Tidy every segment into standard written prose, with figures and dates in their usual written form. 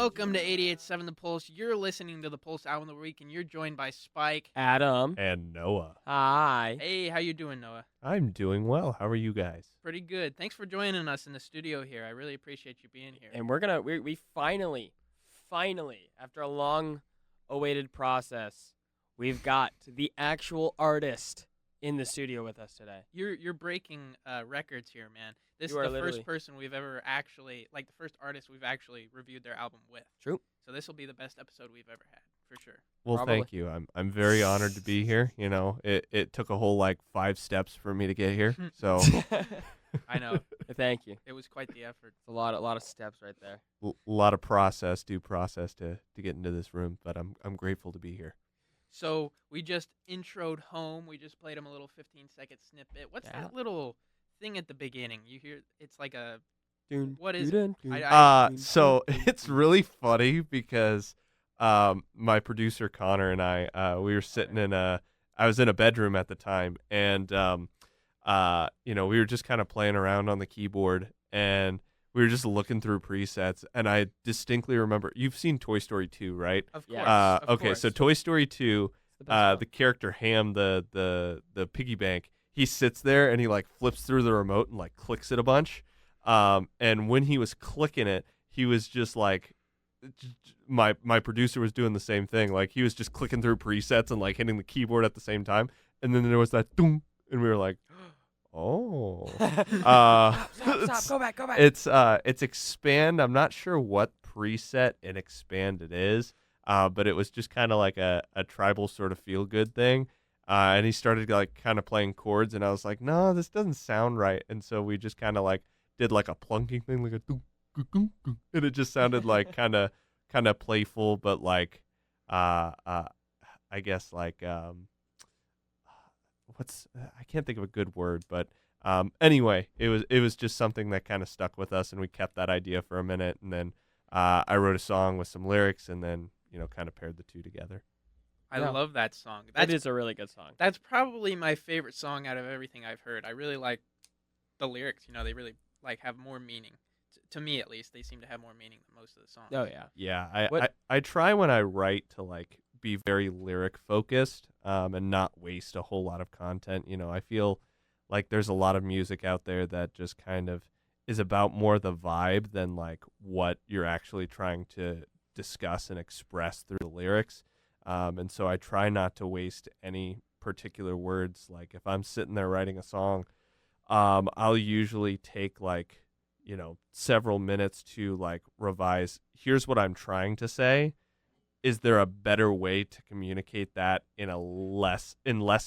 welcome to 88.7 The Pulse. You're listening to The Pulse Album of the Week, and you're joined by Spike. Adam. And Noah. Hi. Hey, how you doing, Noah? I'm doing well. How are you guys? Pretty good. Thanks for joining us in the studio here. I really appreciate you being here. And we finally, after a long awaited process, we've got the actual artist in the studio with us today. You're breaking records here, man. This You is are the literally. first person we've ever actually, the first artist we've actually reviewed their album with. True. So this will be the best episode we've ever had, for sure. Well, Probably. thank you. I'm very honored to be here. You know, it took a whole 5 steps for me to get here. So I know. Thank you. It was quite the effort. It's a lot of steps right there. a lot of due process to get into this room, but I'm grateful to be here. So we just introed home. We just played him a little 15-second snippet. What's Yeah. that little thing at the beginning? You hear? It's like a. Dun, What is dun, dun, I- So it's really funny because my producer Connor and I we were sitting I was in a bedroom at the time, and we were just kind of playing around on the keyboard, and we were just looking through presets, and I distinctly remember, you've seen Toy Story 2, right? Of Yeah. course. of Okay, course. so Toy Story 2, It's the best the character Ham, the piggy bank, he sits there and he flips through the remote and clicks it a bunch. And when he was clicking it, he was just my producer was doing the same thing. He was just clicking through presets and hitting the keyboard at the same time. And then there was that doom, and we were like, oh. Stop. Go back. It's Expand. I'm not sure what preset in Expand it is, but it was just kind of like a tribal sort of feel good thing. And he started kind of playing chords, and I was like, no, this doesn't sound right. And so we just kind of did a plunking thing, like a doo, goo, goo, goo. And it just sounded kind of playful, but I guess I can't think of a good word, but anyway, it was just something that kind of stuck with us, and we kept that idea for a minute, and then I wrote a song with some lyrics, and then kind of paired the two together. I Yeah. love that song. That is a really good song. That's probably my favorite song out of everything I've heard. I really like the lyrics. They really have more meaning. To me, at least, they seem to have more meaning than most of the songs. Oh yeah. Yeah, What- I try when I write to be very lyric focused and not waste a whole lot of content. I feel like there's a lot of music out there that just kind of is about more the vibe than what you're actually trying to discuss and express through the lyrics. And so I try not to waste any particular words. If I'm sitting there writing a song, I'll usually take several minutes to revise. Here's what I'm trying to say. Is there a better way to communicate that in less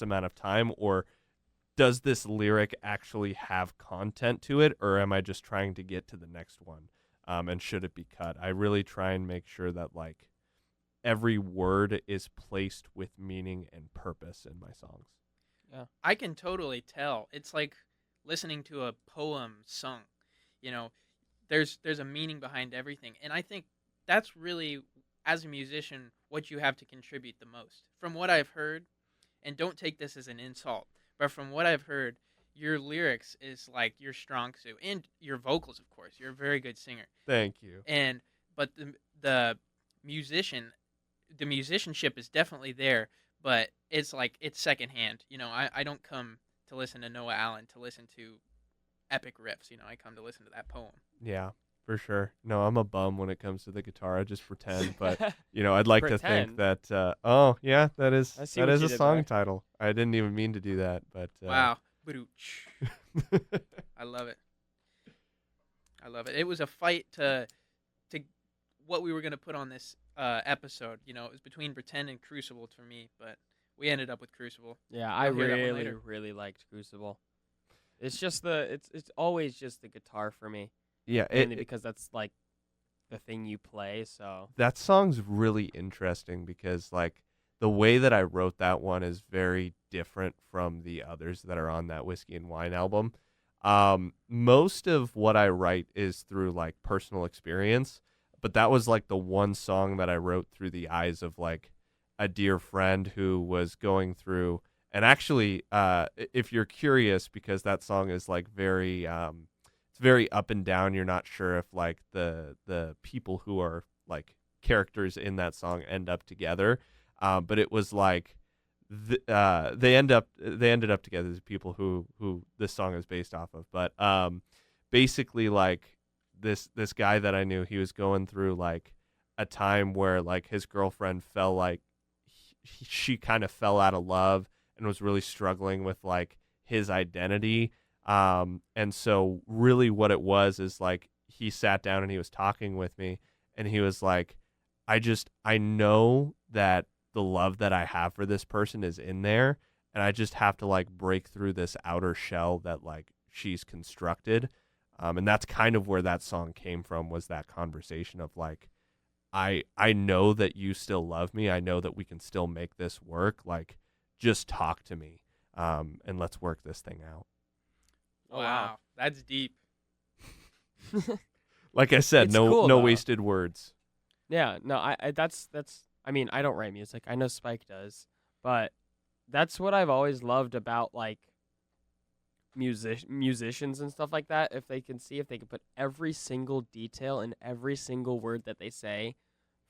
amount of time, or does this lyric actually have content to it, or am I just trying to get to the next one? And should it be cut? I really try and make sure that every word is placed with meaning and purpose in my songs. I can totally tell. It's like listening to a poem sung. There's a meaning behind everything, and I think that's really, as a musician, what you have to contribute the most. From what I've heard, and don't take this as an insult, but from what I've heard, your lyrics is your strong suit, and your vocals, of course. You're a very good singer. Thank you. But the musicianship is definitely there, but it's it's secondhand. I don't come to listen to Noah Allen to listen to epic riffs. I come to listen to that poem. Yeah, for sure. No, I'm a bum when it comes to the guitar. I just pretend, but I'd like to think Pretend? that. Oh, yeah, that is I see that what is you a did song there. title. I didn't even mean to do that, but Wow. Badooch. I love it. It was a fight to what we were going to put on this episode. It was between Pretend and Crucible for me, but we ended up with Crucible. Yeah, I You'll hear that one really, later. really liked Crucible. It's just it's always just the guitar for me, yeah, mainly because that's the thing you play. So that song's really interesting because the way that I wrote that one is very different from the others that are on that Whiskey and Wine album. Most of what I write is through personal experience, but that was the one song that I wrote through the eyes of a dear friend who was going through. And actually, if you're curious, because that song is very, it's very up and down. You're not sure if the people who are like characters in that song end up together. But it was like they ended up together as people who this song is based off of. But basically, like this guy that I knew, he was going through like a time where like his girlfriend fell like she kind of fell out of love and was really struggling with like his identity. And so really what it was is like he sat down and he was talking with me and he was like, I know that the love that I have for this person is in there, and I just have to like break through this outer shell that like she's constructed. And that's kind of where that song came from, was that conversation of like, I know that you still love me. I know that we can still make this work. Like, just talk to me, and let's work this thing out. Oh, Wow, that's deep. Like I said, It's no cool, no though. wasted words. Yeah, no, I that's I mean, I don't write music. I know Spike does, but that's what I've always loved about like musicians and stuff like that. If they can see if they can put every single detail in every single word that they say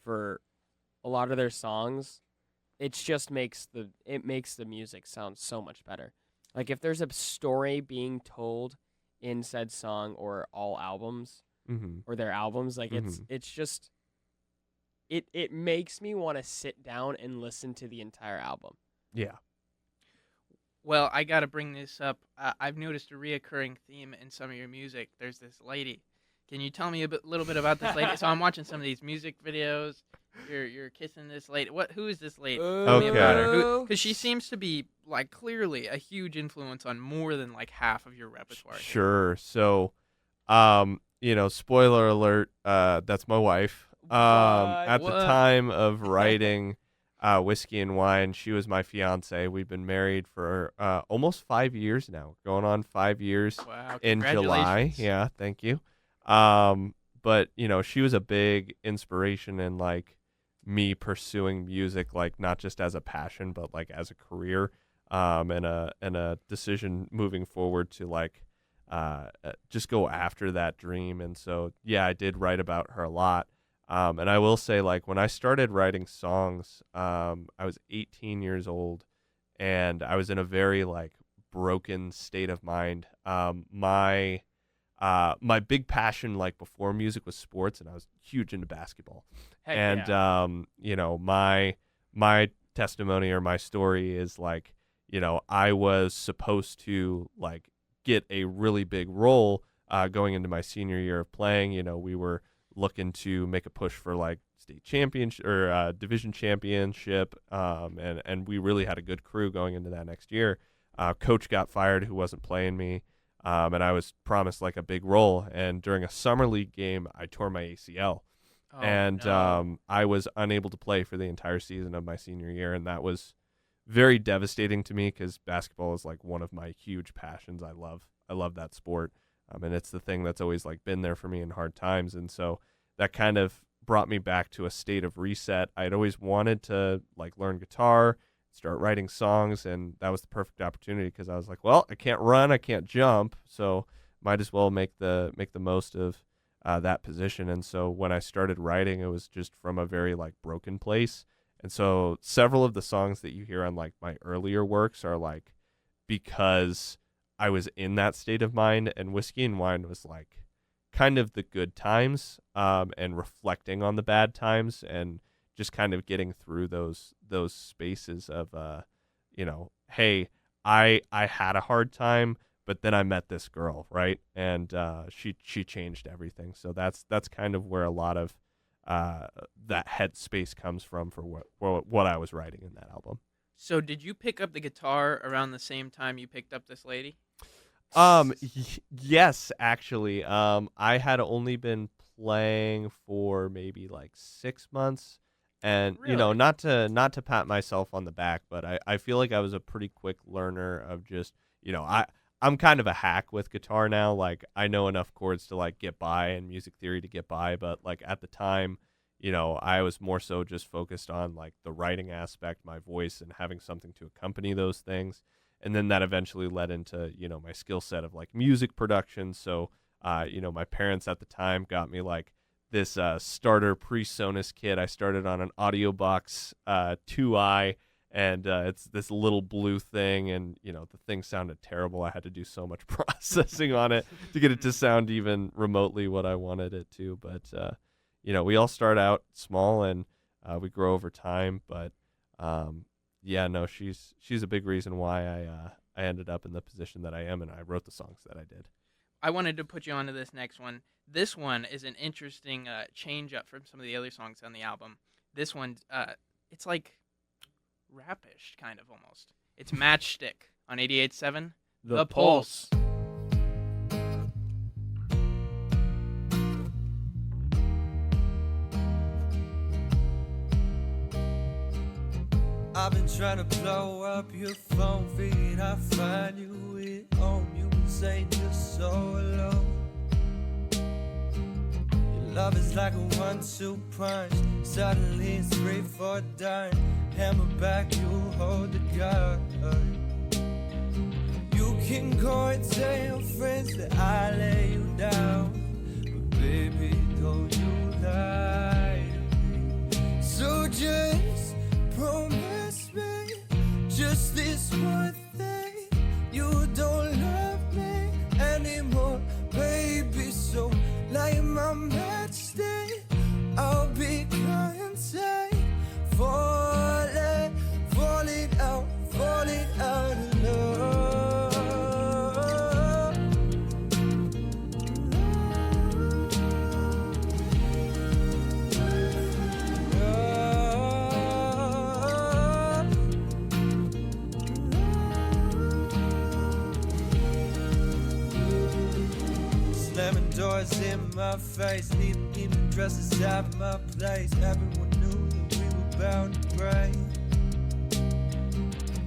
for a lot of their songs, it just makes the music sound so much better. Like if there's a story being told in said song or all albums Mm-hmm. or their albums, like it's just it makes me want to sit down and listen to the entire album. Yeah. Well, I got to bring this up. I've noticed a reoccurring theme in some of your music. There's this lady. Can you tell me little bit about this lady? So I'm watching some of these music videos. You're kissing this lady. Who is this lady? Tell me about her. Because she seems to be like clearly a huge influence on more than like half of your repertoire. Sure. So, spoiler alert. That's my wife. At the What? time of writing Whiskey and Wine, she was my fiance. We've been married for almost 5 years now, going on 5 years Wow, in July. congratulations. Yeah, thank you. But she was a big inspiration in like me pursuing music, like not just as a passion, but like as a career, and a decision moving forward to like just go after that dream. And so, yeah, I did write about her a lot. And I will say, like, when I started writing songs, I was 18 years old, and I was in a very, like, broken state of mind. My big passion, like, before music was sports, and I was huge into basketball. Heck And, yeah. my testimony or my story is, like, I was supposed to, like, get a really big role going into my senior year of playing. We were looking to make a push for like state championship or division championship, and we really had a good crew going into that next year. Coach got fired who wasn't playing me, and I was promised like a big role, and during a summer league game I tore my ACL. Oh, And no. I was unable to play for the entire season of my senior year, and that was very devastating to me because basketball is like one of my huge passions. I love that sport. And it's the thing that's always like been there for me in hard times. And so that kind of brought me back to a state of reset. I'd always wanted to like learn guitar, start writing songs, and that was the perfect opportunity because I was like, well, I can't run, I can't jump, so might as well make the most of that position. And so when I started writing, it was just from a very like broken place. And so several of the songs that you hear on like my earlier works are like because I was in that state of mind, and Whiskey and Wine was like kind of the good times, and reflecting on the bad times and just kind of getting through those spaces of, hey, I had a hard time, but then I met this girl, right? And she changed everything. So that's kind of where a lot of that headspace comes from for what I was writing in that album. So did you pick up the guitar around the same time you picked up this lady? Yes, actually. I had only been playing for maybe like 6 months, and Really? not to pat myself on the back, but I feel like I was a pretty quick learner of just, I'm kind of a hack with guitar now. Like I know enough chords to like get by and music theory to get by, but like at the time, I was more so just focused on like the writing aspect, my voice, and having something to accompany those things. And then that eventually led into, my skill set of like music production. So, my parents at the time got me like this starter PreSonus kit. I started on an AudioBox 2i, and it's this little blue thing, and the thing sounded terrible. I had to do so much processing on it to get it to sound even remotely what I wanted it to. But we all start out small, and we grow over time. But she's a big reason why I ended up in the position that I am, and I wrote the songs that I did. I wanted to put you onto this next one. This one is an interesting change up from some of the other songs on the album. This one, it's like rapish, kind of almost. It's Matchstick on 88.7 The Pulse. I've been trying to blow up your phone feed. I find you at home. You've been saying you're so alone. Your love is like a 1-2 punch. Suddenly it's 3 for a dime. Hammer back, you hold the gun. You can go and tell your friends that I lay you down, but baby, don't you lie to me. So just promise me just this one thing. You don't love me anymore, baby. So like my matchstick, I'll be content, falling out of love. Slamming doors in my face, leaving dresses out my place. Everyone knew that we were bound to break.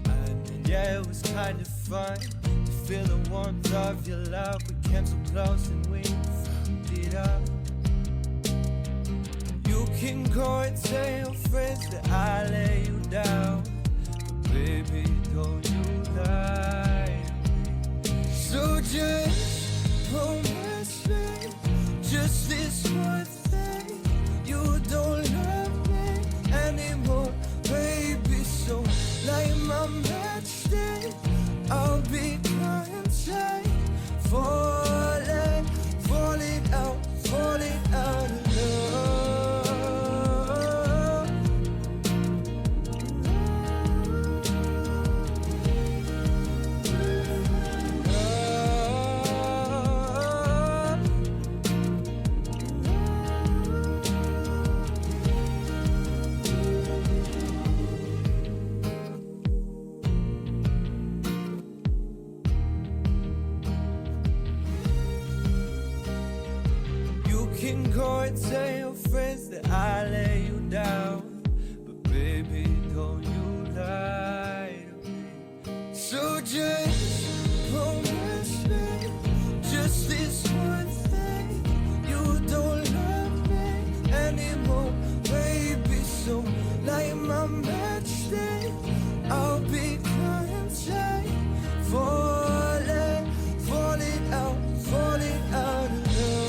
And yeah, it was kind of fun to feel the warmth of your love. We came so close and we fucked it up. You can go and tell your friends that I lay you down, but baby, don't you lie to me. So just promise me just this one thing. You don't love me anymore, baby. So like my matchstick, I'll be content, falling out of love. You can go and tell your friends that I lay you down, but baby, don't you lie to me. So just promise me just this one thing. You don't love me anymore, baby. So like my matchstick, I'll be content, falling out of love.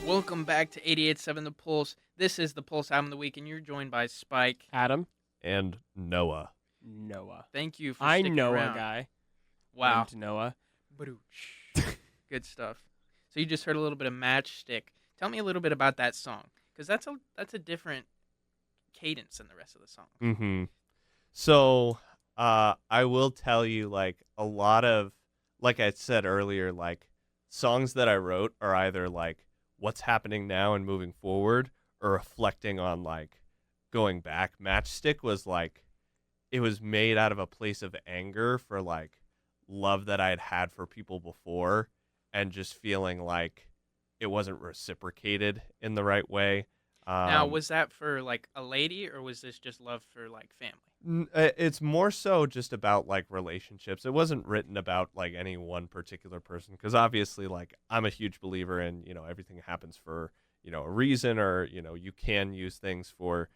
Welcome back to 88.7 The Pulse. This is the Pulse Album of the Week, and you're joined by Spike. Adam, And Noah. Noah. Thank you for I sticking know around. a guy Wow. named Noah. Badooch. Good stuff. So you just heard a little bit of Matchstick. Tell me a little bit about that song, because that's a different cadence than the rest of the song. Mm-hmm. So I will tell you, like, a lot of, like I said earlier, like, songs that I wrote are either, like, what's happening now and moving forward, or reflecting on, like, going back. Matchstick was, like, it was made out of a place of anger for, like, love that I had had for people before, and just feeling like it wasn't reciprocated in the right way. Now, was that for like a lady, or was this just love for like family? It's more so just about like relationships. It wasn't written about like any one particular person, because obviously like I'm a huge believer in, everything happens for, a reason, or, you can use things for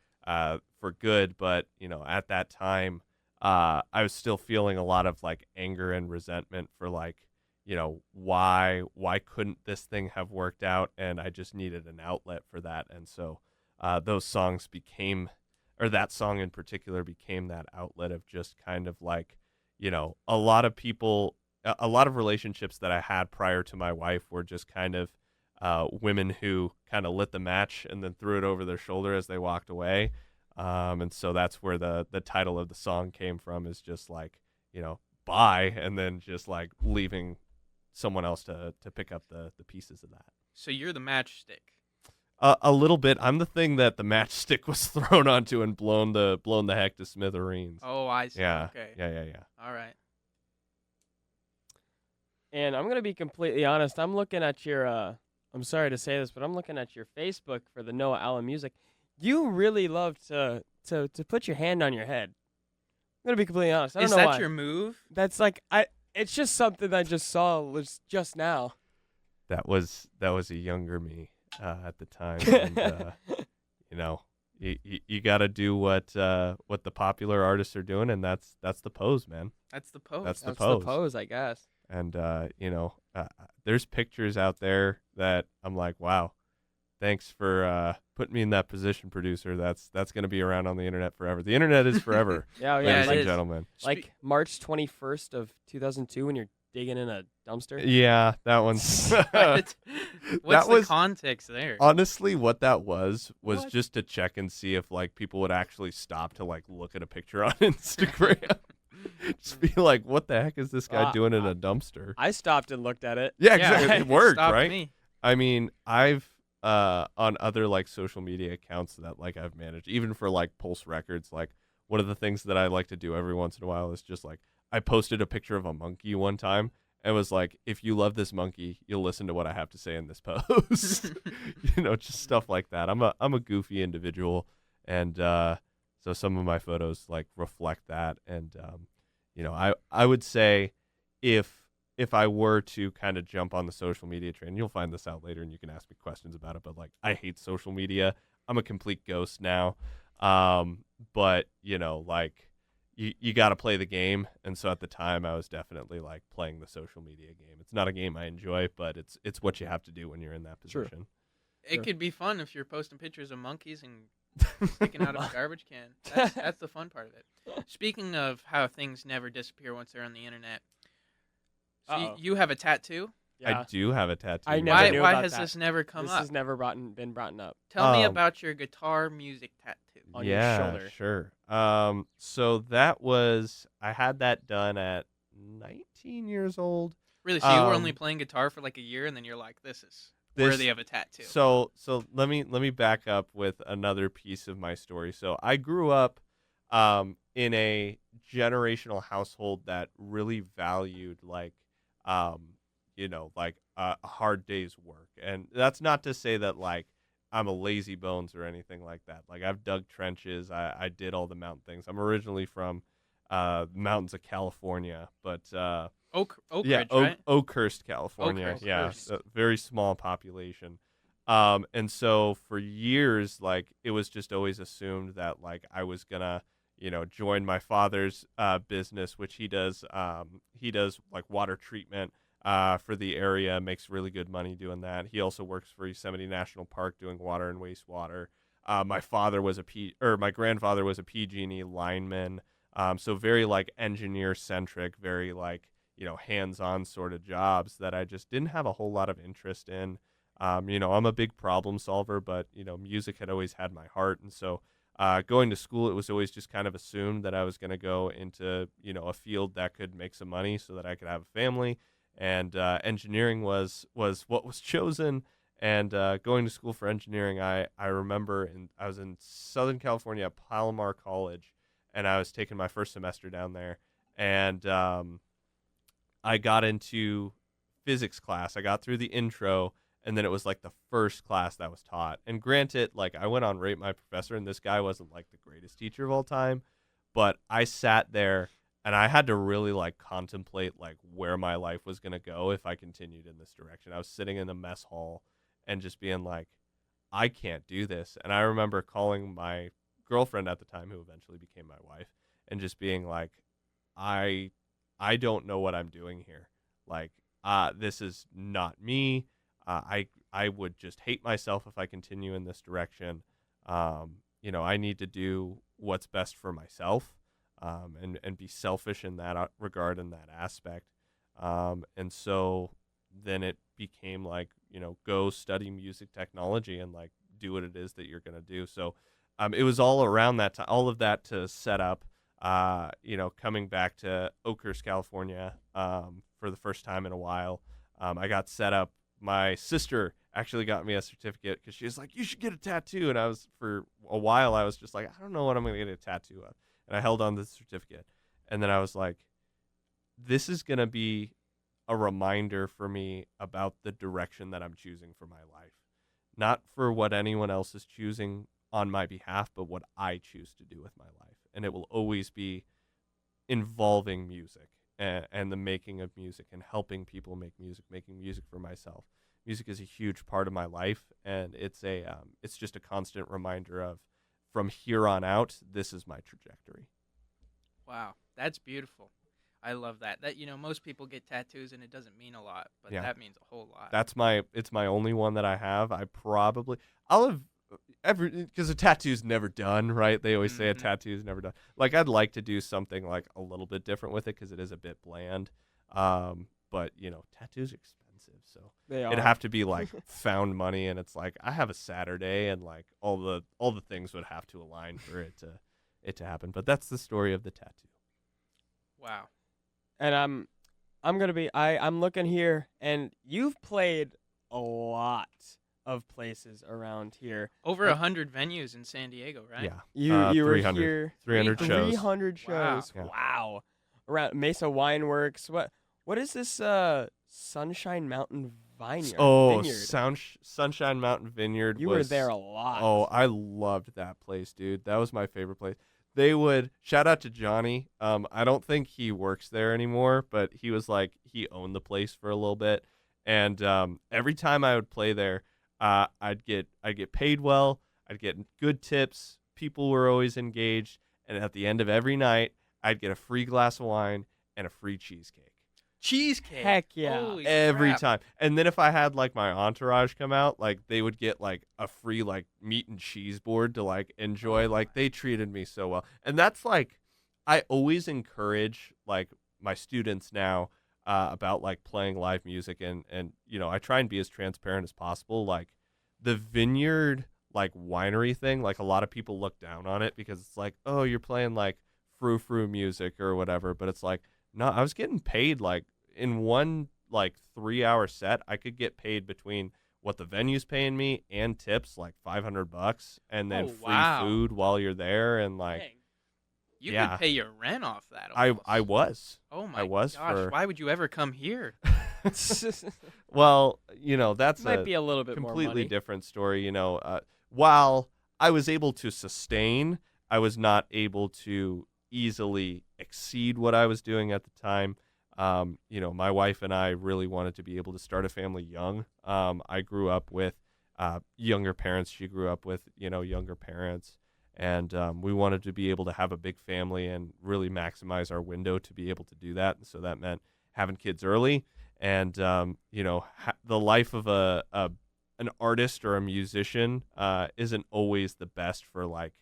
good. But, at that time, I was still feeling a lot of like anger and resentment for like, why couldn't this thing have worked out? And I just needed an outlet for that. And so those songs became, or that song in particular became that outlet of just kind of like, a lot of people, a lot of relationships that I had prior to my wife were just kind of women who kind of lit the match and then threw it over their shoulder as they walked away. And so that's where the title of the song came from, is just like, bye, and then just like leaving someone else to pick up the pieces of that. So you're the matchstick. A little bit. I'm the thing that the matchstick was thrown onto and blown the heck to smithereens. Oh, I see. Yeah. Okay. Yeah. All right. And I'm gonna be completely honest. I'm looking at your. I'm sorry to say this, but I'm looking at your Facebook for the Noah Allen music. You really love to put your hand on your head. I'm gonna be completely honest. I don't Is know that why. your move? That's like It's just something I just saw was just now. That was a younger me at the time, and you got to do what the popular artists are doing, and that's the pose, man. That's the pose. That's the That's pose. the pose, I guess. And there's pictures out there that I'm like, wow, thanks for putting me in that position, producer. That's going to be around on the internet forever. The internet is forever, Yeah, Yeah, ladies it and is. gentlemen. Like March 21st of 2002 when you're digging in a dumpster. Yeah, that one's. What? What's That the was- context there? Honestly, what that was What? just to check and see if like people would actually stop to like look at a picture on Instagram. Just be like, what the heck is this guy doing in a dumpster? I stopped and looked at it. Yeah, Yeah, exactly. It worked, stopped right? Me. I mean, I've on other like social media accounts that like I've managed, even for like Pulse Records, like one of the things that I like to do every once in a while is just like I posted a picture of a monkey one time and was like, if you love this monkey, you'll listen to what I have to say in this post. Just stuff like that. I'm a goofy individual, and so some of my photos like reflect that. And I would say if I were to kind of jump on the social media train, you'll find this out later and you can ask me questions about it, but like I hate social media. I'm a complete ghost now. But like you got to play the game. And so at the time I was definitely like playing the social media game. It's not a game I enjoy, but it's what you have to do when you're in that Sure. position. It Sure. could be fun if you're posting pictures of monkeys and sticking out of a garbage can. That's the fun part of it. Speaking of how things never disappear once they're on the internet, so Uh-oh. you have a tattoo. Yeah. I do have a tattoo. I never Why knew why about has that. this never come This up? has never been brought up. Tell me Um, about your guitar music tattoo. on your Yeah, shoulder. sure. So that was, I had that done at 19 years old. Really? So you were only um, playing guitar for like a year, and then you're like, "This is This- worthy of a tattoo." So let me back up with another piece of my story. So I grew up in a generational household that really valued like like a hard day's work. And that's not to say that like I'm a lazy bones or anything like that. Like I've dug trenches, I did all the mountain things. I'm originally from mountains of California, but Oak yeah, Ridge, right? Oakhurst, California. Oakhurst. Yeah, Oakhurst. a very small population. And so for years, like it was just always assumed that like I was gonna, join my father's business, which he does. He does like water treatment for the area, makes really good money doing that. He also works for Yosemite National Park doing water and wastewater. My grandfather was a PG&E lineman. So very like engineer centric, very like, hands-on sort of jobs that I just didn't have a whole lot of interest in. I'm a big problem solver, but, music had always had my heart. And so going to school, it was always just kind of assumed that I was going to go into, a field that could make some money so that I could have a family. And engineering was what was chosen. And going to school for engineering, I remember I was in Southern California at Palomar College, and I was taking my first semester down there. And I got into physics class. I got through the intro, And then it was like the first class that was taught. And granted, like I went on Rate My Professor, and this guy wasn't like the greatest teacher of all time, but I sat there and I had to really like contemplate like where my life was going to go if I continued in this direction. I was sitting in the mess hall and just being like, I can't do this. And I remember calling my girlfriend at the time, who eventually became my wife, and just being like, I don't know what I'm doing here. Like, this is not me. I would just hate myself if I continue in this direction. I need to do what's best for myself, and be selfish in that regard, in that aspect. And so then it became like, go study music technology and like do what it is that you're going to do. So it was all around that time, all of that to set up, coming back to Oakhurst, California, for the first time in a while. I got set up. My sister actually got me a certificate because she was like, you should get a tattoo. And for a while, I was just like, I don't know what I'm going to get a tattoo of. And I held on to the certificate. And then I was like, this is going to be a reminder for me about the direction that I'm choosing for my life. Not for what anyone else is choosing on my behalf, but what I choose to do with my life. And it will always be involving music and the making of music and helping people make music, making music for myself. Music is a huge part of my life, and it's just a constant reminder of, from here on out, this is my trajectory. Wow, that's beautiful. I love that. That most people get tattoos and it doesn't mean a lot, but Yeah. that means a whole lot. It's my only one that I have. I'll have because a tattoo's never done, right? They always say a Mhm. tattoo's never done. Like, I'd like to do something like a little bit different with it because it is a bit bland. But tattoos are expensive, so They it'd are. have to be like found money, and it's like I have a Saturday, and like all the things would have to align for it to happen. But that's the story of the tattoo. Wow. And I'm looking here, and you've played a lot of places around here. Over 100 venues in San Diego, right? Yeah, You were 300 here 300 shows. 300 Wow. shows. Yeah. Wow. Around Mesa Wine Works. What is this Sunshine Mountain Vineyard? Vineyard. Sunshine Mountain Vineyard. You were there a lot. Oh, I loved that place, dude. That was my favorite place. They would shout out to Johnny. I don't think he works there anymore, but he was like, he owned the place for a little bit. And every time I would play there, I'd get paid well. I'd get good tips. People were always engaged. And at the end of every night, I'd get a free glass of wine and a free cheesecake. Cheesecake. Heck yeah. Holy Every crap. time. And then if I had like my entourage come out, like they would get like a free like meat and cheese board to like enjoy. Like they treated me so well. And that's like, I always encourage like my students now about like playing live music, and I try and be as transparent as possible. Like the vineyard like winery thing, like a lot of people look down on it because it's like, oh, you're playing like frou-frou music or whatever. But it's like, no, I was getting paid like in one like 3-hour set, I could get paid between what the venue's paying me and tips like $500, and then Oh, free wow. food while you're there, and like Dang. You Yeah. could pay your rent off that. I almost. was. Oh my was gosh! for- Why would you ever come here? Well, that's Might a be a little bit more completely money. different story. While I was able to sustain, I was not able to easily exceed what I was doing at the time. My wife and I really wanted to be able to start a family young. I grew up with younger parents. She grew up with, younger parents. And we wanted to be able to have a big family and really maximize our window to be able to do that. And so that meant having kids early. And, the life of an artist or a musician isn't always the best for like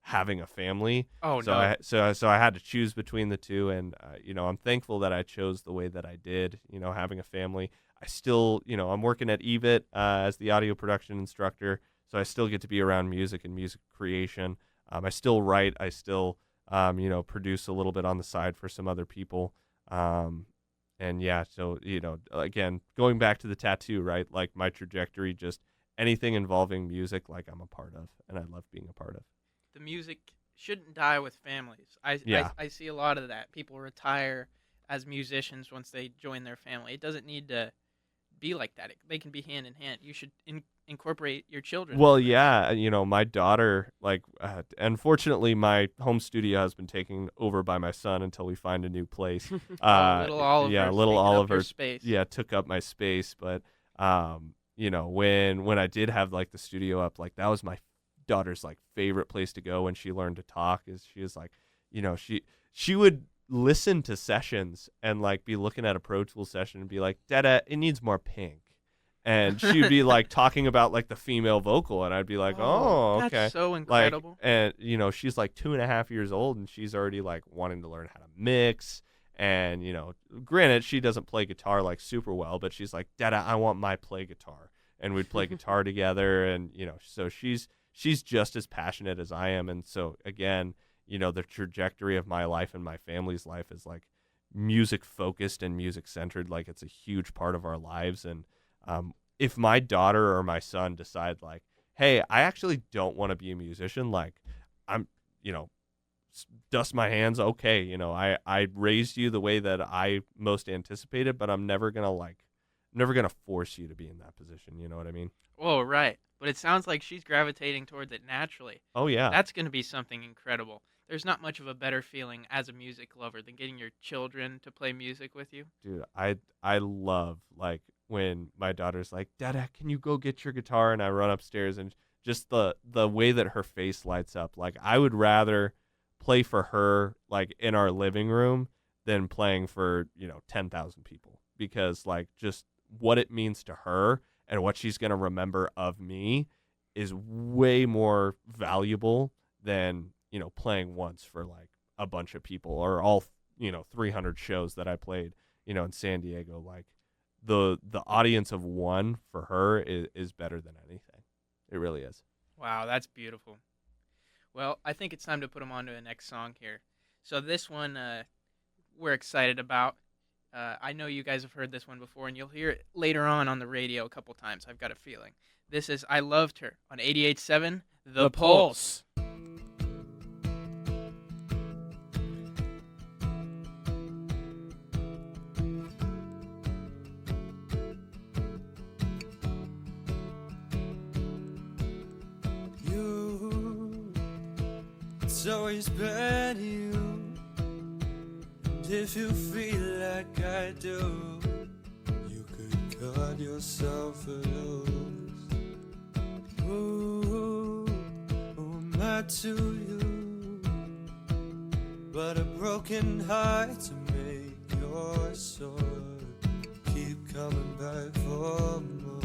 having a family. Oh So no! I had to choose between the two, and I'm thankful that I chose the way that I did. Having a family. I still, I'm working at EVIT as the audio production instructor, so I still get to be around music and music creation. I still write. I still, produce a little bit on the side for some other people. And yeah, so again, going back to the tattoo, right? Like my trajectory, just anything involving music, like I'm a part of, and I love being a part of. The music shouldn't die with families. Yeah. I see a lot of that. People retire as musicians once they join their family. It doesn't need to be like that. They can be hand in hand. You should incorporate your children. Well, into this. yeah, my daughter, like, unfortunately, my home studio has been taken over by my son until we find a new place. Little Oliver. Yeah, little taking up your Oliver. space. Yeah, took up my space, but when I did have like the studio up, like that was my daughter's like favorite place to go when she learned to talk. Is she was like, she would listen to sessions and like be looking at a Pro Tools session and be like, Dada, it needs more pink. And she'd be like talking about like the female vocal, and I'd be like, oh, okay. That's so Like, incredible. and she's like 2.5 years old, and she's already like wanting to learn how to mix. And granted, she doesn't play guitar like super well, but she's like, Dada, I want my play guitar, and we'd play guitar together. And so she's just as passionate as I am. And so again, the trajectory of my life and my family's life is like music focused and music centered. Like it's a huge part of our lives. And if my daughter or my son decide like, hey, I actually don't want to be a musician, like I'm, dust my hands. Okay. I raised you the way that I most anticipated, but I'm never going to force you to be in that position. You know what I mean? Oh, right. But it sounds like she's gravitating towards it naturally. Oh yeah. That's going to be something incredible. There's not much of a better feeling as a music lover than getting your children to play music with you. Dude, I love like when my daughter's like, Dada, can you go get your guitar? And I run upstairs, and just the way that her face lights up. Like I would rather play for her like in our living room than playing for 10,000 people, because like just what it means to her and what she's going to remember of me is way more valuable than playing once for like a bunch of people, or all 300 shows that I played in San Diego. Like the audience of one for her is better than anything. It really is. Wow, that's beautiful. Well, I think it's time to put them on to the next song here. So this one we're excited about. I know you guys have heard this one before, and you'll hear it later on the radio a couple times, I've got a feeling. This is I Loved Her on 88.7 The Pulse. It's always been you. And if you feel like I do, you could cut yourself loose. Ooh, who am I to you? But a broken heart to make your sword keep coming back for more.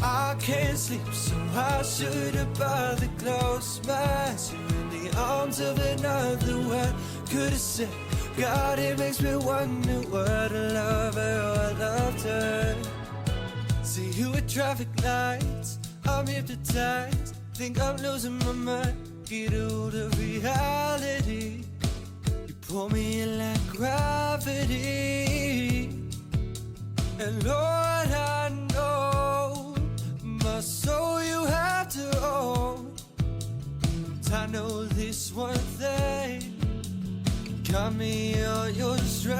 I can't sleep, so I shouldn't bother close my eyes. You're in the arms of another one. Could have said, God, it makes me wonder what a lover, oh, I loved her. See you at traffic lights, I'm hypnotized. Think I'm losing my mind, get out of reality. You pull me in like gravity. And Lord, I know my soul you have to own. I know this one thing, got me on your string.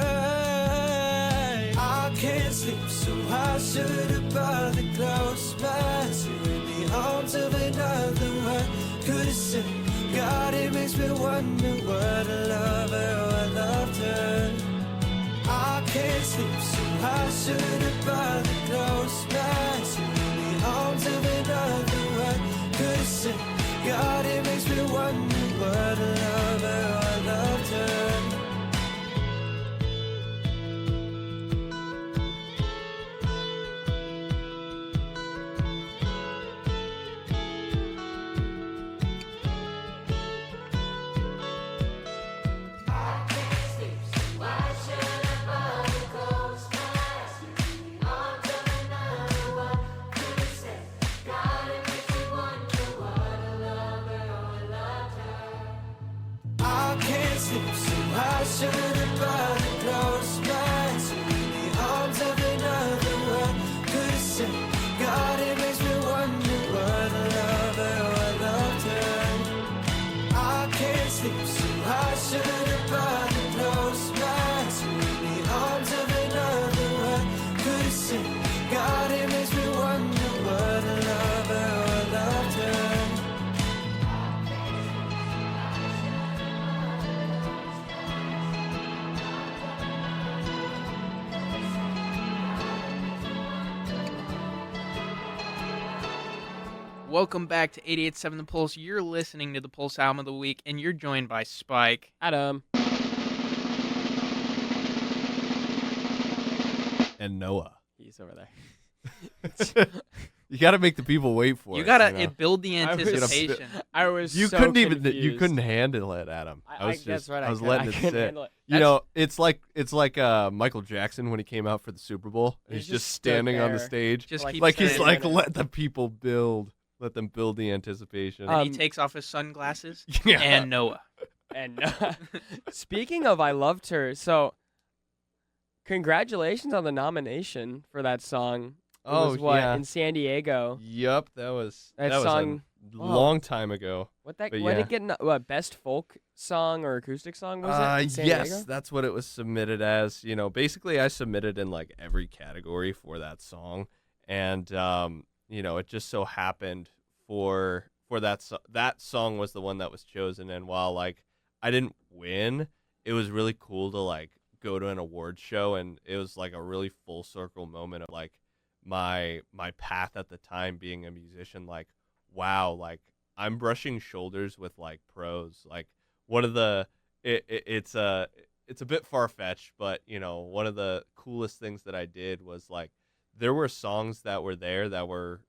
I can't sleep, so I should've bothered close my eyes. You're in the arms of another one. Could've said, God, it makes me wonder what a lover, oh, I loved her. I can't sleep, so I should've bothered close my eyes. You're in the arms of another one. Could've said, God, it makes me wonder what a lover, oh, I loved her. I can't sleep, so I should've bothered close my eyes. You're in the arms of another one. Could've said, God, it makes me wonder what a lover, oh, I loved her. I can't sleep, so I should've bothered close my eyes. You're in the arms of another one. Could've said, Welcome back to 88.7 The Pulse. You're listening to the Pulse Album of the Week, and you're joined by Spike. Adam. And Noah. He's over there. You got to make the people wait for You it. gotta you know? build the I was- anticipation. I was You so couldn't even. You confused. couldn't handle it, Adam. I was that's just. right. I was couldn't- letting I it couldn't sit. handle it. You know, it's like Michael Jackson when he came out for the Super Bowl. He's He's just just stood standing on the there. stage. Just Like- keep Like he's saying like, it. let the people build. Let them build the anticipation. And he Um, takes off his sunglasses. yeah. And Noah. And speaking of, I loved her. So, congratulations on the nomination for that song. It was what, yeah. in San Diego. Yep, that was That was song- a long time ago. What that? But What yeah. did it get? What best folk song or acoustic song was it? In San Yes, Diego? that's what it was submitted as. You know, basically I submitted in like every category for that song, and you know, it just so happened for that song was the one that was chosen. And while like I didn't win, it was really cool to like go to an award show, and it was like a really full circle moment of like my path at the time being a musician. Like, wow, like I'm brushing shoulders with like pros. Like one of the it's a bit far-fetched, but you know, one of the coolest things that I did was like there were songs that were there that were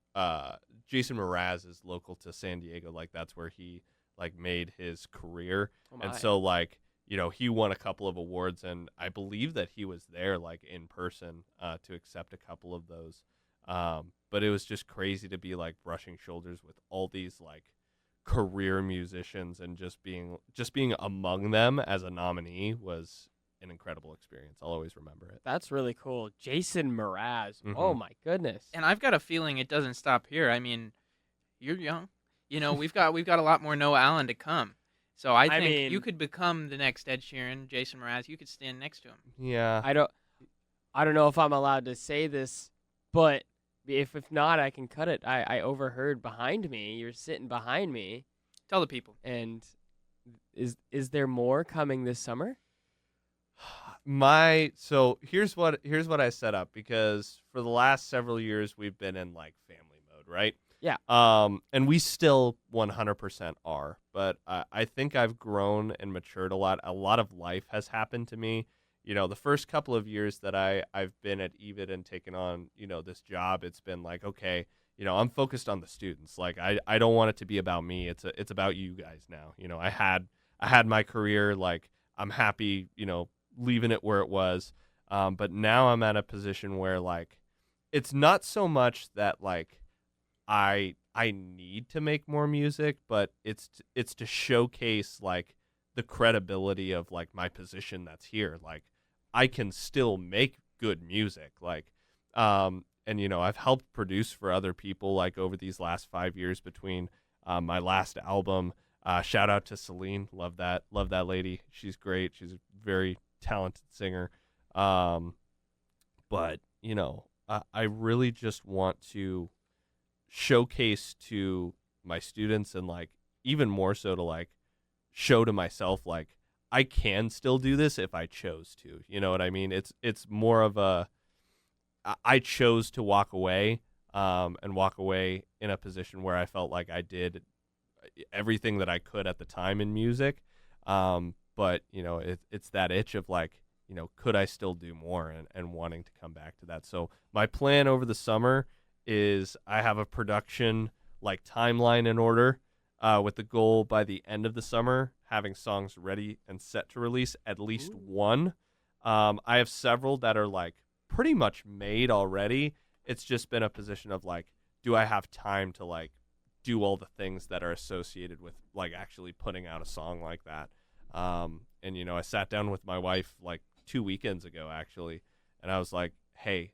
Jason Mraz is local to San Diego. Like that's where he like made his career. Oh And my. so like, you know, he won a couple of awards, and I believe that he was there like in person to accept a couple of those. But it was just crazy to be like brushing shoulders with all these like career musicians, and just being among them as a nominee was an incredible experience. I'll always remember it. That's really cool. Jason Mraz. Mhm. Oh my goodness. And I've got a feeling it doesn't stop here. I mean, you're young. You know, we've got a lot more Noah Allen to come. So I think mean- you could become the next Ed Sheeran, Jason Mraz. You could stand next to him. Yeah. I don't know if I'm allowed to say this, but if not, I can cut it. I overheard behind me. You're sitting behind me, Tell the people. and is there more coming this summer? So here's what I set up, because for the last several years we've been in like family mode, right? Yeah. And we still 100% are, but I think I've grown and matured a lot. A lot of life has happened to me. You know, the first couple of years that I've been at EVIT and taken on, you know, this job, it's been like, okay, you know, I'm focused on the students. Like I don't want it to be about me. It's about you guys now. You know, I had my career. Like I'm happy, you know, leaving it where it was. But now I'm at a position where like it's not so much that like I need to make more music, but it's to showcase like the credibility of like my position that's here. Like I can still make good music. Like and you know, I've helped produce for other people like over these last 5 years between my last album. Shout out to Celine. Love that lady. She's great. She's a very talented singer. But you know, I really just want to showcase to my students, and like even more so to like show to myself like I can still do this if I chose to. You know what I mean? It's more of a I chose to walk away and walk away in a position where I felt like I did everything that I could at the time in music. But you know, it's that itch of like, you know, could I still do more, and wanting to come back to that. So my plan over the summer is I have a production like timeline in order, with the goal by the end of the summer having songs ready and set to release at least one. I have several that are like pretty much made already. It's just been a position of like, do I have time to like do all the things that are associated with like actually putting out a song like that? And you know, I sat down with my wife like 2 weekends ago actually, and I was like, hey,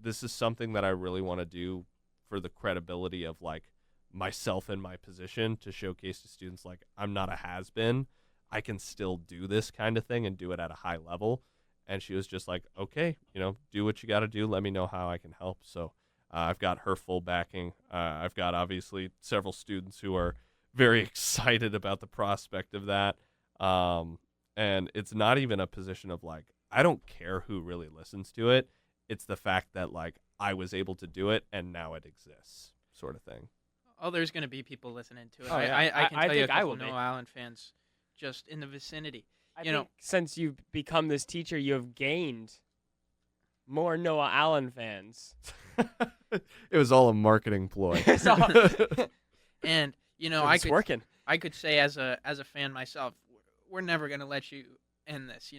this is something that I really want to do for the credibility of like myself in my position, to showcase to students like I'm not a has-been. I can still do this kind of thing and do it at a high level. And she was just like, okay, you know, do what you got to do. Let me know how I can help. So I've got her full backing. I've got obviously several students who are very excited about the prospect of that. And it's not even a position of like, I don't care who really listens to it. It's the fact that like I was able to do it and now it exists, sort of thing. Oh, there's gonna be people listening to it. Oh, yeah. I can I tell you a think I couple will be. Noah Allen fans just in the vicinity. I You know- think since you've become this teacher, you have gained more Noah Allen fans. It was all a marketing ploy. So- And it's working. I could say as a fan myself, we're never gonna let you end this.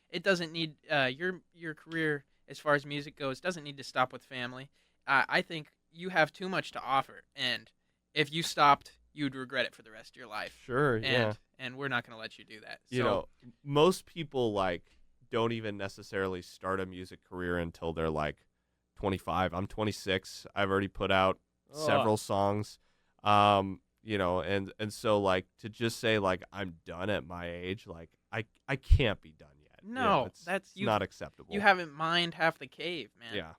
It doesn't need your career as far as music goes doesn't need to stop with family. I think you have too much to offer, and if you stopped, you'd regret it for the rest of your life. Sure, And yeah. and we're not gonna let you do that. You know, most people like don't even necessarily start a music career until they're like 25. I'm 26. I've already put out several songs. And so like to just say like I'm done at my age, like I can't be done yet. No, it's that's- not acceptable. you haven't mined half the cave, man. Yeah.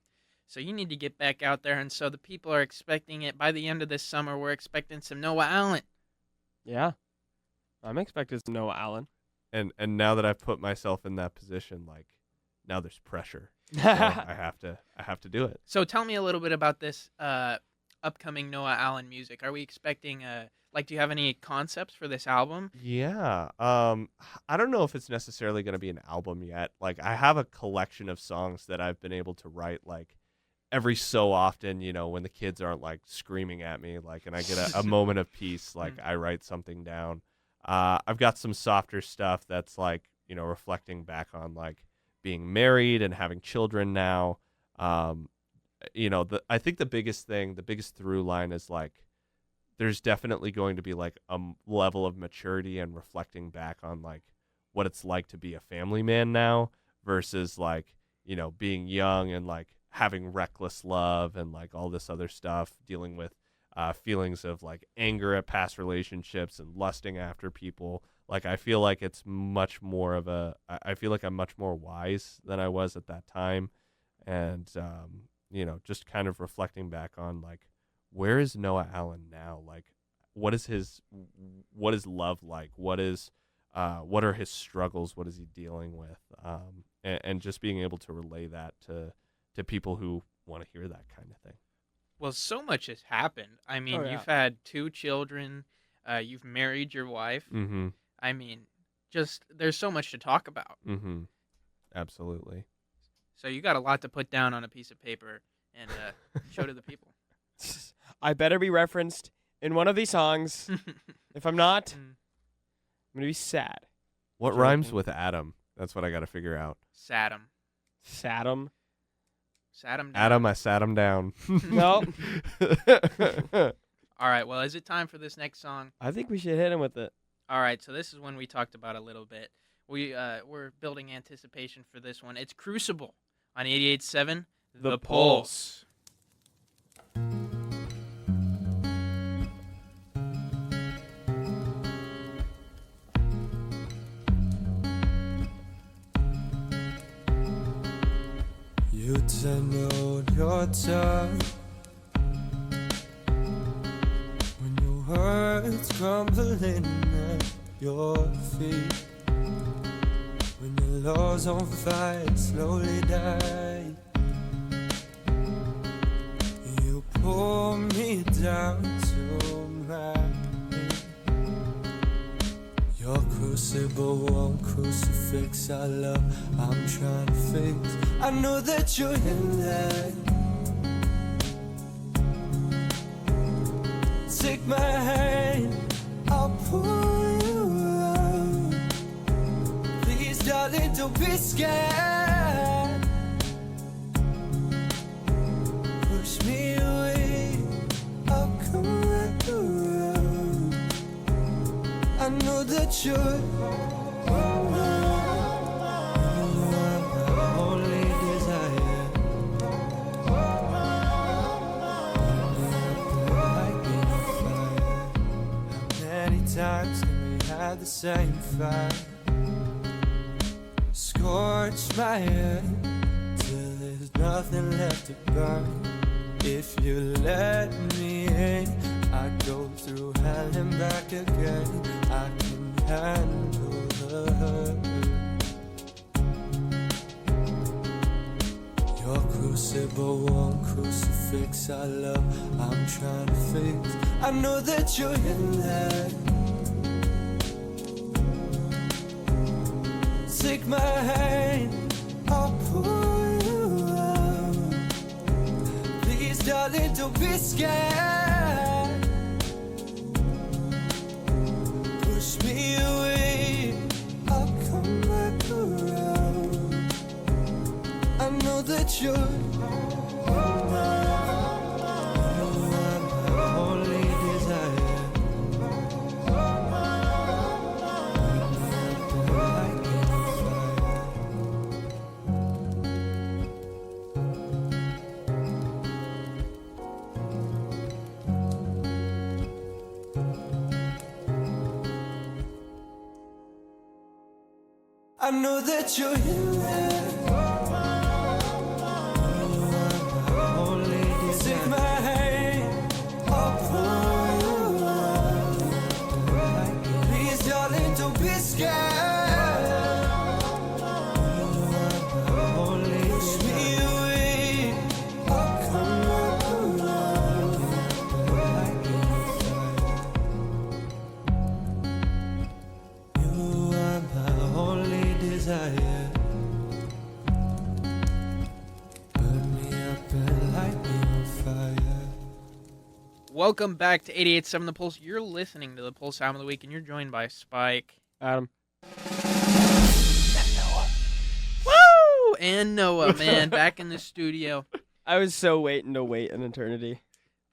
So you need to get back out there, and so the people are expecting it. By the end of this summer, we're expecting some Noah Allen. Yeah. I'm expecting some Noah Allen. And now that I've put myself in that position, like now there's pressure. So I have to do it. So tell me a little bit about this upcoming Noah Allen music. Are we expecting do you have any concepts for this album? Yeah. I don't know if it's necessarily going to be an album yet. Like I have a collection of songs that I've been able to write like every so often, when the kids aren't like screaming at me, like, and I get a moment of peace, like I write something down. I've got some softer stuff that's like, reflecting back on like being married and having children now. I think the biggest through line is like, there's definitely going to be like a level of maturity and reflecting back on like what it's like to be a family man now versus like, being young and like having reckless love and like all this other stuff, dealing with feelings of like anger at past relationships and lusting after people. Like, I feel like it's much more of I feel like I'm much more wise than I was at that time. And, just kind of reflecting back on like, where is Noah Allen now? Like, what is love like? What are his struggles? What is he dealing with? And just being able to relay that to people who want to hear that kind of thing. Well, so much has happened. I mean, Oh, yeah. you've had 2 children. You've married your wife. Mm-hmm. I mean, just there's so much to talk about. Mm-hmm. Absolutely. So you got a lot to put down on a piece of paper and show to the people. I better be referenced in one of these songs. If I'm not, I'm going to be sad. What Joking. rhymes with Adam? That's what I got to figure out. Saddam. Saddam. Saddam. Adam, I sat him down. No. All right. Well, is it time for this next song? I think we should hit him with it. All right. So this is one we talked about a little bit. We're building anticipation for this one. It's Crucible on 88.7 The Pulse. You hold your tongue when your words crumbling at your feet, when your laws on fire slowly die. You pull me down to my knees. Your crucible won't crucifix our love I'm trying to fix. I know that you're in there. Take my hand, I'll pull you out. Please, darling, don't be scared. Push me away, I'll come right around. I know that you're only desire. Like in a fire. How many times can we have the same fire? Scorch my head till there's nothing left to burn. If you let me in, I go through hell and back again. I can handle the hurt. Your crucible number one crucifix I love, I'm trying to fix. I know that you're in there. Take my hand, I'll pull you out. Please, darling, don't be scared. Push me away, I'll come back around. I know that you're only desire. I know that you're in there. Take my hand, I'll pull you out. Please, darling, don't be scared. Push me away, I'll come back around. You are my only desire. Burn me up and light me on fire. Welcome back to 88.7 The Pulse. You're listening to The Pulse Album of the Week, and you're joined by Spike. Adam. Woo! And Noah, man, back in the studio. I was so waiting to wait an eternity.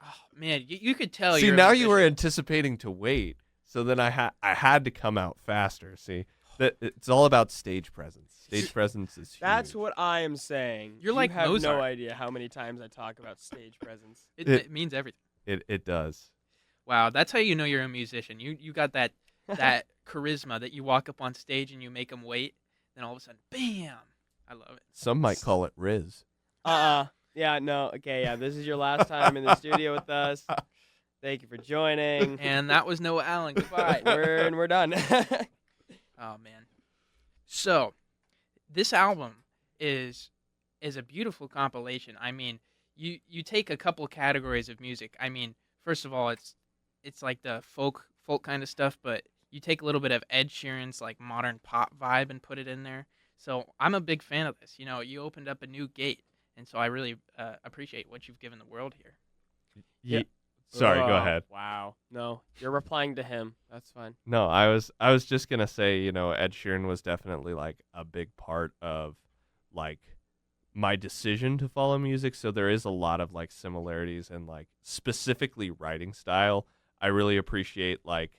Oh, man, you could tell See, you're a now you were musician. anticipating to wait, so then I had to come out faster. See, that it's all about stage presence. Stage presence is huge. That's what I am saying. You're you like have Mozart. no idea how many times I talk about stage presence. It means everything. it does. Wow, that's how you know you're a musician. You got that charisma that you walk up on stage and you make them wait, then all of a sudden, bam! I love it. Some might call it Riz. Yeah, no. Okay, yeah. This is your last time in the studio with us. Thank you for joining. And that was Noah Allen. Goodbye. We're done. Oh man. So, this album is a beautiful compilation. I mean, you take a couple categories of music. I mean, first of all, it's like the folk kind of stuff, but you take a little bit of Ed Sheeran's like modern pop vibe and put it in there. So, I'm a big fan of this. You know, you opened up a new gate, and so I really appreciate what you've given the world here. Yeah. Sorry, go Oh, ahead. Wow. No, you're replying to him. That's fine. No, I was just gonna say, you know, Ed Sheeran was definitely like a big part of like my decision to follow music. So there is a lot of like similarities and like specifically writing style. I really appreciate like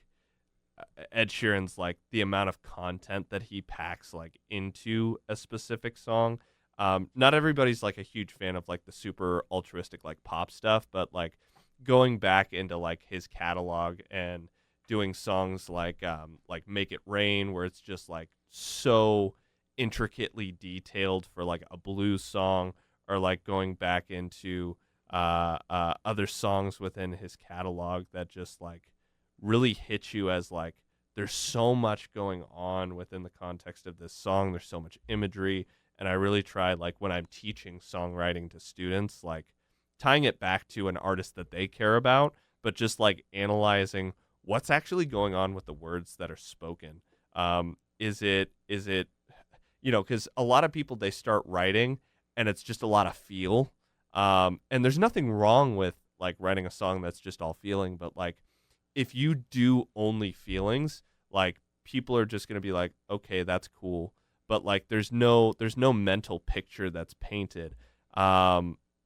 Ed Sheeran's like the amount of content that he packs like into a specific song. Not everybody's like a huge fan of like the super altruistic like pop stuff, but like going back into like his catalog and doing songs like Make It Rain, where it's just like so intricately detailed for like a blues song, or like going back into other songs within his catalog that just like really hit you as like there's so much going on within the context of this song. There's so much imagery, and I really try like when I'm teaching songwriting to students, like tying it back to an artist that they care about, but just like analyzing what's actually going on with the words that are spoken. Is it, you know, because a lot of people, they start writing and it's just a lot of feel. And there's nothing wrong with like writing a song that's just all feeling, but like if you do only feelings, like people are just going to be like, okay, that's cool. But like there's no mental picture that's painted.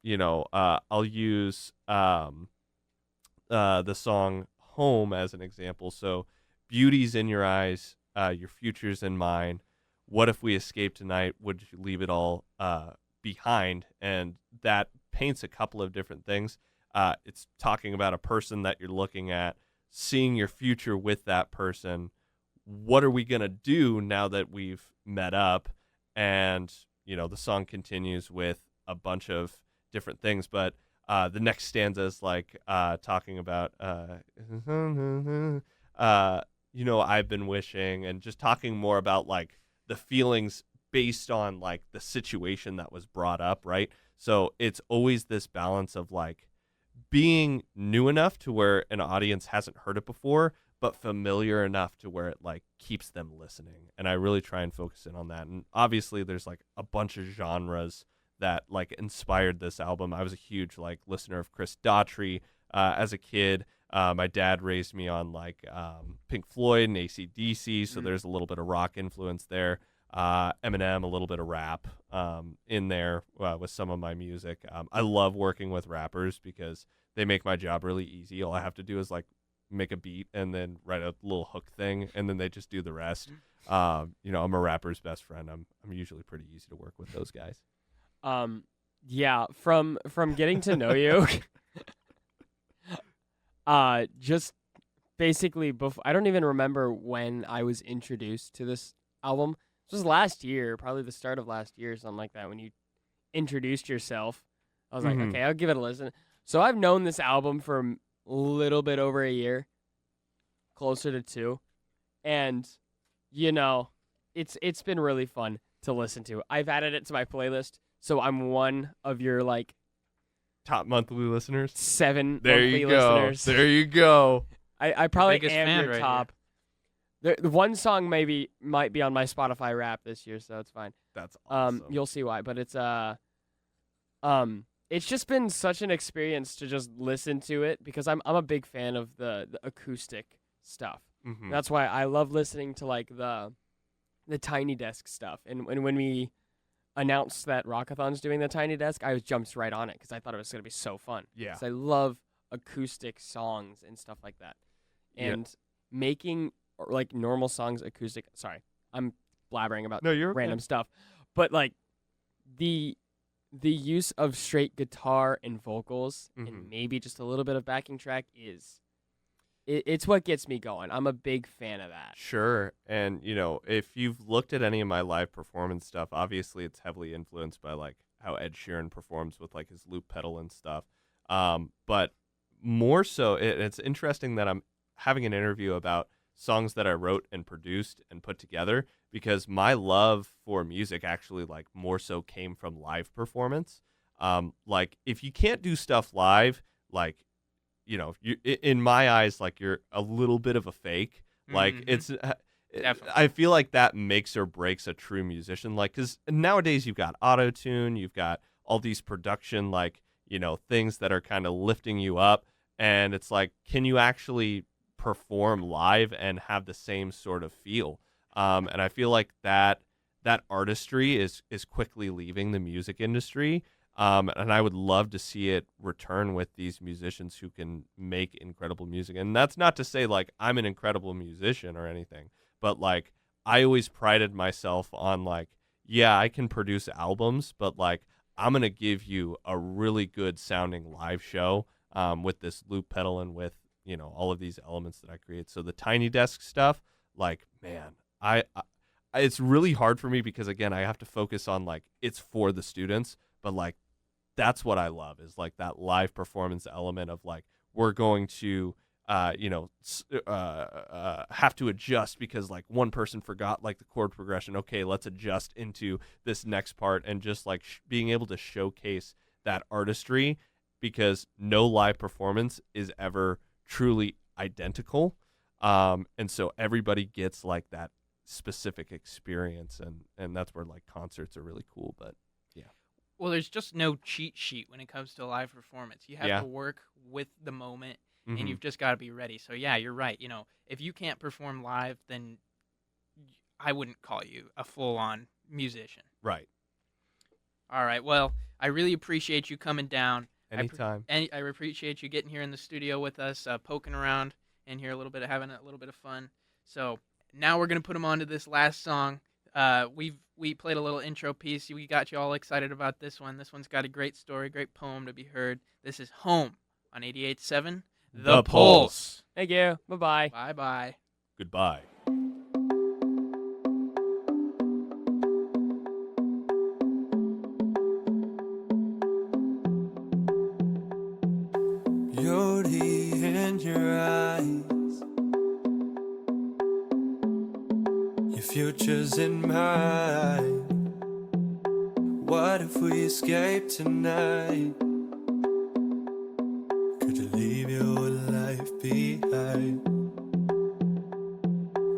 You know, I'll use the song Home as an example. So, beauty's in your eyes, your future's in mine. What if we escape tonight? Would you leave it all behind? And that paints a couple of different things. It's talking about a person that you're looking at, seeing your future with that person. What are we going to do now that we've met up? And, you know, the song continues with a bunch of different things, but the next stanza is like talking about you know, I've been wishing, and just talking more about like the feelings based on like the situation that was brought up, right? So it's always this balance of like being new enough to where an audience hasn't heard it before, but familiar enough to where it like keeps them listening. And I really try and focus in on that. And obviously there's like a bunch of genres that like inspired this album. I was a huge like listener of Chris Daughtry as a kid. My dad raised me on like Pink Floyd and AC/DC, so there's a little bit of rock influence there. Eminem, a little bit of rap in there with some of my music. I love working with rappers because they make my job really easy. All I have to do is like make a beat and then write a little hook thing, and then they just do the rest. I'm a rapper's best friend. I'm usually pretty easy to work with those guys. Yeah, from getting to know you, just basically I don't even remember when I was introduced to this album. This was last year, probably the start of last year, something like that, when you introduced yourself. I was like, okay, I'll give it a listen. So I've known this album for a little bit over a year, closer to 2, and it's been really fun to listen to. I've added it to my playlist, so I'm one of your like top monthly listeners. 7 there monthly you go. listeners. There you go. I probably biggest am fan your right top. The one song might be on my Spotify Wrap this year, so it's fine. That's awesome. You'll see why, but it's just been such an experience to just listen to it because I'm a big fan of the acoustic stuff. Mhm. That's why I love listening to like the Tiny Desk stuff. And when we announced that Rockathon's doing the Tiny Desk, I jumped right on it because I thought it was gonna be so fun. Yeah. 'Cause I love acoustic songs and stuff like that, and making like normal songs acoustic. Sorry, I'm blabbering about No, you're okay. random stuff, but like the use of straight guitar and vocals and maybe just a little bit of backing track it's what gets me going. I'm a big fan of that. Sure. And, if you've looked at any of my live performance stuff, obviously it's heavily influenced by like how Ed Sheeran performs with like his loop pedal and stuff. But more so, it's interesting that I'm having an interview about songs that I wrote and produced and put together because my love for music actually like more so came from live performance. Like if you can't do stuff live, like, you in my eyes, like you're a little bit of a fake. Like I feel like that makes or breaks a true musician. Like, cause nowadays you've got auto-tune, you've got all these production, like, things that are kind of lifting you up. And it's like, can you actually perform live and have the same sort of feel? And I feel like that artistry is quickly leaving the music industry. And I would love to see it return with these musicians who can make incredible music. And that's not to say like I'm an incredible musician or anything, but like I always prided myself on like, yeah, I can produce albums, but like I'm going to give you a really good sounding live show with this loop pedal and with, all of these elements that I create. So the Tiny Desk stuff, like, man, I it's really hard for me because again, I have to focus on like it's for the students, but like that's what I love is like that live performance element of like we're going to have to adjust because like one person forgot like the chord progression. Okay, let's adjust into this next part and just like being able to showcase that artistry because no live performance is ever truly identical. And so everybody gets like that specific experience and that's where like concerts are really cool. But well, there's just no cheat sheet when it comes to live performance. You have to work with the moment and you've just got to be ready. So yeah, you're right. If you can't perform live, then I wouldn't call you a full-on musician. Right. All right. Well, I really appreciate you coming down. Anytime. I appreciate you getting here in the studio with us, poking around in here a little bit, having a little bit of fun. So now we're gonna put them on to this last song. We played a little intro piece. We got you all excited about this one. This one's got a great story, great poem to be heard. This is Home on 88.7 The Pulse. Thank you. Bye-bye. Bye-bye. Goodbye. Beauty in your eyes, your future's in mine. What if we escape tonight? Could you leave your life behind?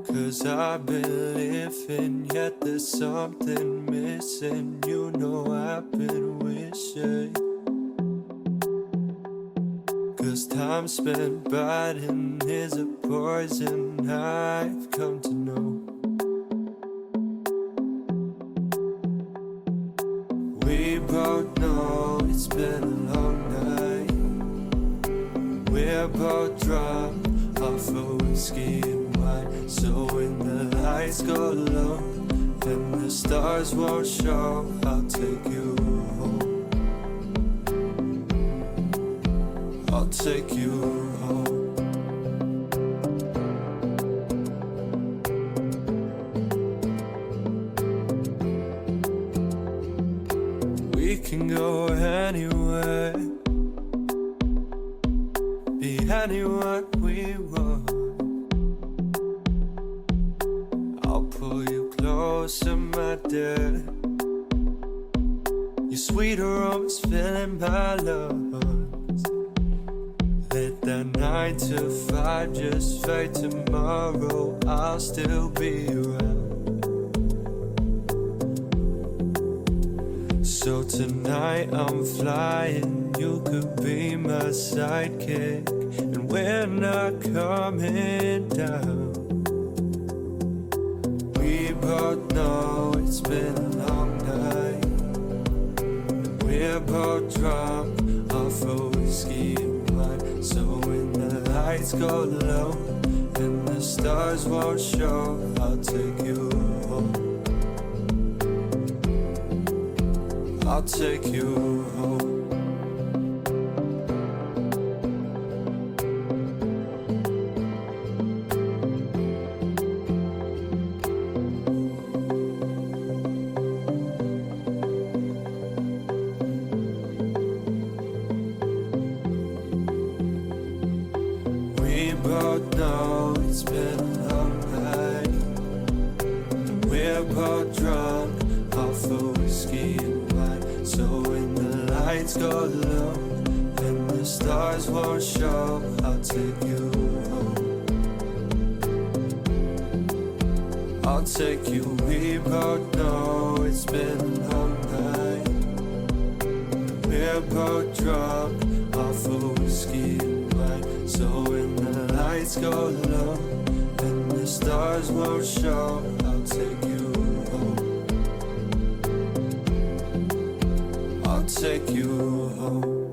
'Cause I've been living, yet there's something missing. You know I've been wishing. 'Cause time spent biting is a poison I've come to know. We both know it's been a long night. We're both drunk off of whiskey and wine. So when the lights go low and the stars won't show, I'll take you home. I'll take you home. We can go anywhere, be anyone we want. I'll pull you closer, my dear. Your sweet aroma's filling my lungs. Let that 9 to 5 just fade tomorrow. I'll still be around. So tonight I'm flying, you could be my sidekick, and we're not coming down. We both know it's been a long night. We're both drunk off of whiskey and wine. So when the lights go low and the stars won't show, I'll take you home. I'll take you home. We both know it's been a long night. We're both drunk off of whiskey and wine. So when the lights go low and the stars won't show, I'll take you home. I'll take you. We both know it's been a long night. We're both drunk off of whiskey and wine. So when the lights go low and the stars won't show, I'll take you home. I'll take you home.